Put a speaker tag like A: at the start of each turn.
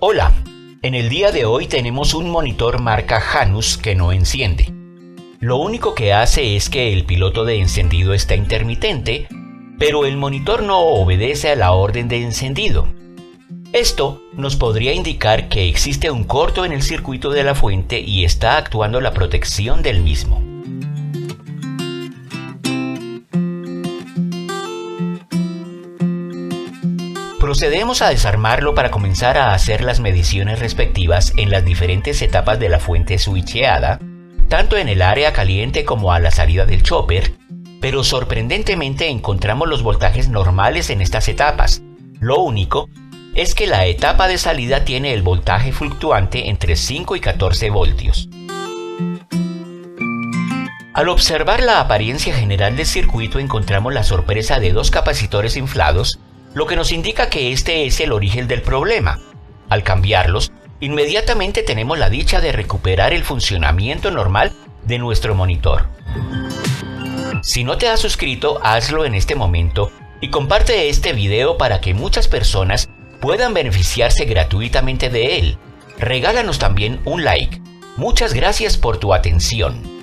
A: Hola, en el día de hoy tenemos un monitor marca Janus que no enciende. Lo único que hace es que el piloto de encendido está intermitente, pero el monitor no obedece a la orden de encendido. Esto nos podría indicar que existe un corto en el circuito de la fuente y está actuando la protección del mismo. Procedemos a desarmarlo para comenzar a hacer las mediciones respectivas en las diferentes etapas de la fuente switcheada, tanto en el área caliente como a la salida del chopper, pero sorprendentemente encontramos los voltajes normales en estas etapas. Lo único es que la etapa de salida tiene el voltaje fluctuante entre 5 y 14 voltios. Al observar la apariencia general del circuito encontramos la sorpresa de dos capacitores inflados, lo que nos indica que este es el origen del problema. Al cambiarlos, inmediatamente tenemos la dicha de recuperar el funcionamiento normal de nuestro monitor. Si no te has suscrito, hazlo en este momento y comparte este video para que muchas personas puedan beneficiarse gratuitamente de él. Regálanos también un like. Muchas gracias por tu atención.